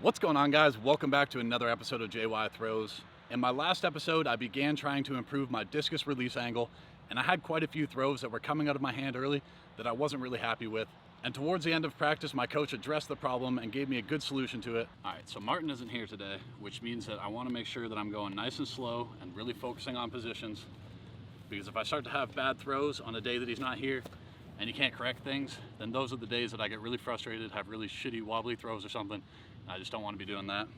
What's going on, guys? Welcome back to another episode of JY Throws. In my last episode, I began trying to improve my discus release angle, and I had quite a few throws that were coming out of my hand early that I wasn't really happy with. And towards the end of practice, my coach addressed the problem and gave me a good solution to it. All right, so Martin isn't here today, which means that I want to make sure that I'm going nice and slow and really focusing on positions. Because if I start to have bad throws on a day that he's not here and you can't correct things, then those are the days that I get really frustrated, have really shitty wobbly throws or something. I just don't want to be doing that.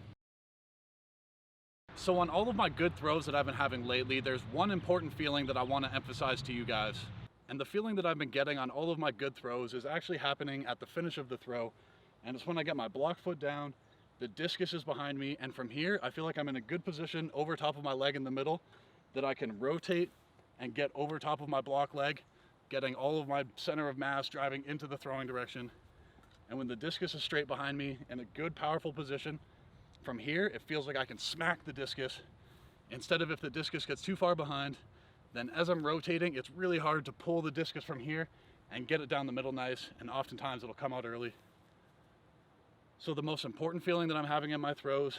So on all of my good throws that I've been having lately, there's one important feeling that I want to emphasize to you guys. And the feeling that I've been getting on all of my good throws is actually happening at the finish of the throw. And it's when I get my block foot down, the discus is behind me, and from here, I feel like I'm in a good position over top of my leg in the middle that I can rotate and get over top of my block leg, getting all of my center of mass driving into the throwing direction. And when the discus is straight behind me in a good, powerful position, from here, it feels like I can smack the discus. Instead of if the discus gets too far behind, then as I'm rotating, it's really hard to pull the discus from here and get it down the middle nice, and oftentimes it'll come out early. So the most important feeling that I'm having in my throws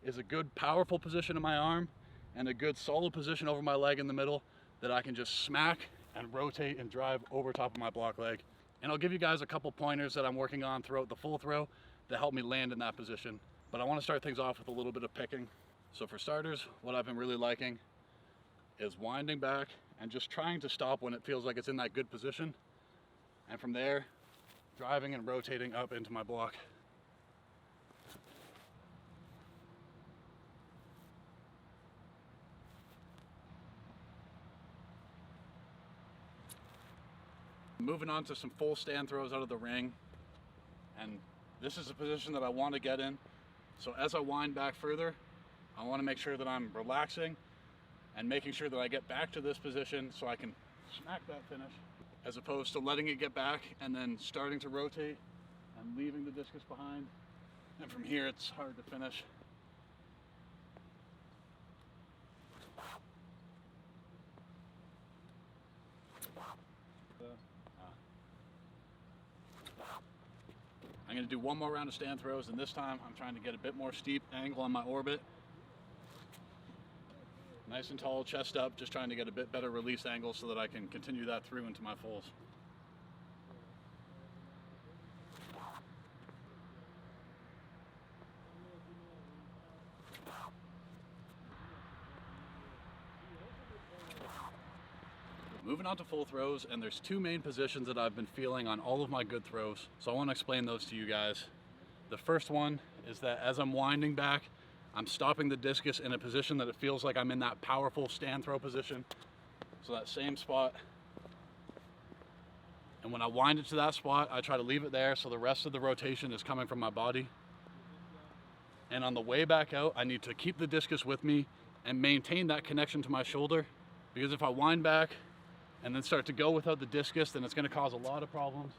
is a good, powerful position in my arm and a good, solid position over my leg in the middle that I can just smack and rotate and drive over top of my block leg. And I'll give you guys a couple pointers that I'm working on throughout the full throw to help me land in that position. But I want to start things off with a little bit of picking. So for starters, what I've been really liking is winding back and just trying to stop when it feels like it's in that good position. And from there, driving and rotating up into my block. Moving on to some full stand throws out of the ring. And this is a position that I want to get in. So as I wind back further, I want to make sure that I'm relaxing and making sure that I get back to this position so I can smack that finish, as opposed to letting it get back and then starting to rotate and leaving the discus behind. And from here, it's hard to finish. I'm going to do one more round of stand throws, and this time I'm trying to get a bit more steep angle on my orbit. Nice and tall, chest up, just trying to get a bit better release angle so that I can continue that through into my fulls. Moving on to full throws, and there's two main positions that I've been feeling on all of my good throws, so I want to explain those to you guys. The first one is that as I'm winding back, I'm stopping the discus in a position that it feels like I'm in that powerful stand throw position. So that same spot. And when I wind it to that spot, I try to leave it there so the rest of the rotation is coming from my body. And on the way back out, I need to keep the discus with me and maintain that connection to my shoulder, because if I wind back and then start to go without the discus, then it's going to cause a lot of problems.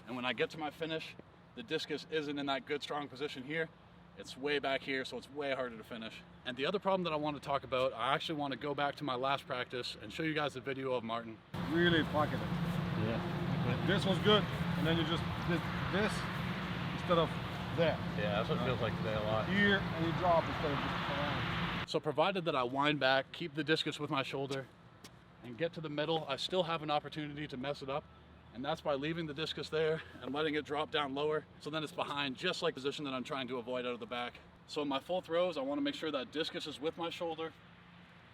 And when I get to my finish, the discus isn't in that good, strong position here. It's way back here, so it's way harder to finish. And the other problem that I want to talk about, I actually want to go back to my last practice and show you guys a video of Martin. Really fucking it. Yeah. This was good, and then you just did this instead of there. Yeah, that's what it feels like today a lot. Here, and you drop instead of just around. So provided that I wind back, keep the discus with my shoulder, and get to the middle, I still have an opportunity to mess it up. And that's by leaving the discus there and letting it drop down lower, so then it's behind, just like the position that I'm trying to avoid out of the back. So in my full throws, I want to make sure that discus is with my shoulder,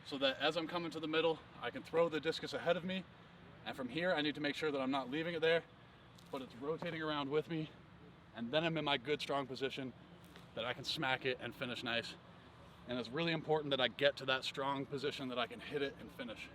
so that as I'm coming to the middle, I can throw the discus ahead of me. And from here, I need to make sure that I'm not leaving it there, but it's rotating around with me. And then I'm in my good, strong position that I can smack it and finish nice. And it's really important that I get to that strong position that I can hit it and finish.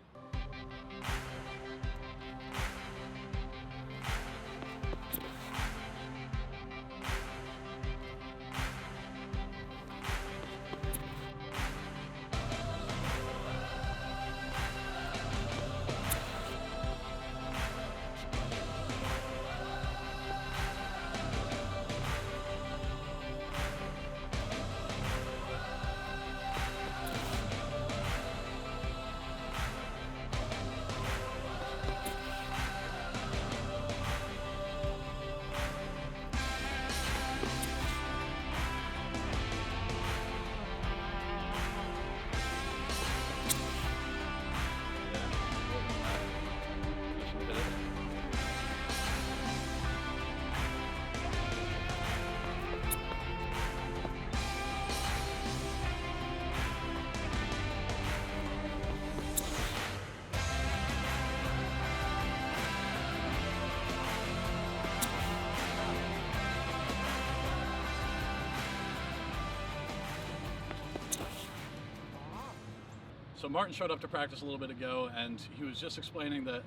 So Martin showed up to practice a little bit ago, and he was just explaining that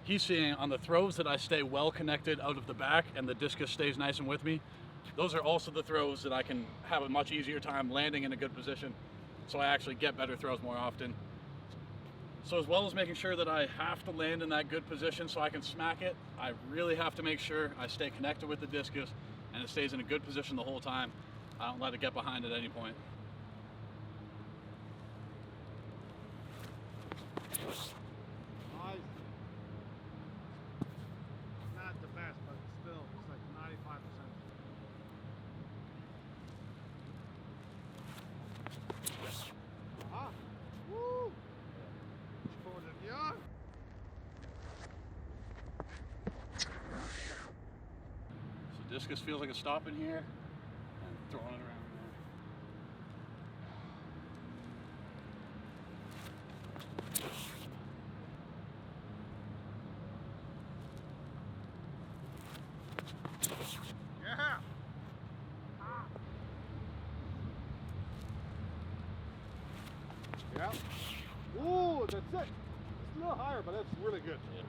he's seeing on the throws that I stay well connected out of the back and the discus stays nice and with me. Those are also the throws that I can have a much easier time landing in a good position, so I actually get better throws more often. So as well as making sure that I have to land in that good position so I can smack it, I really have to make sure I stay connected with the discus and it stays in a good position the whole time. I don't let it get behind at any point. Nice. Not the best, but still, it's like 95%. Ah, woo! Yeah. So discus feels like a stop in here, and throwing it around Yeah. Ah. Yeah. Ooh, that's it. It's a little higher, but that's really good. Yeah.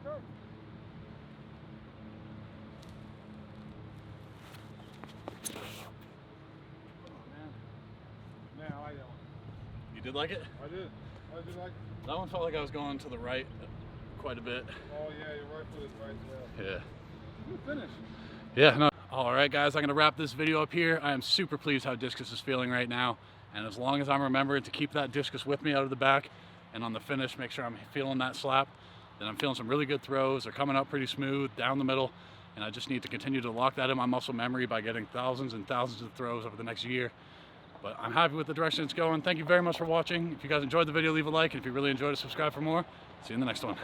Okay. Man, I like that one. You did like it? I did. I did like. That one felt like I was going to the right quite a bit. Oh yeah, your right foot is right there. Yeah. Good finish. Yeah, no. All right, guys, I'm gonna wrap this video up here. I am super pleased how discus is feeling right now. And as long as I'm remembering to keep that discus with me out of the back and on the finish, make sure I'm feeling that slap, then I'm feeling some really good throws. They're coming up pretty smooth down the middle. And I just need to continue to lock that in my muscle memory by getting thousands and thousands of throws over the next year. But I'm happy with the direction it's going. Thank you very much for watching. If you guys enjoyed the video, leave a like. And if you really enjoyed it, subscribe for more. See you in the next one.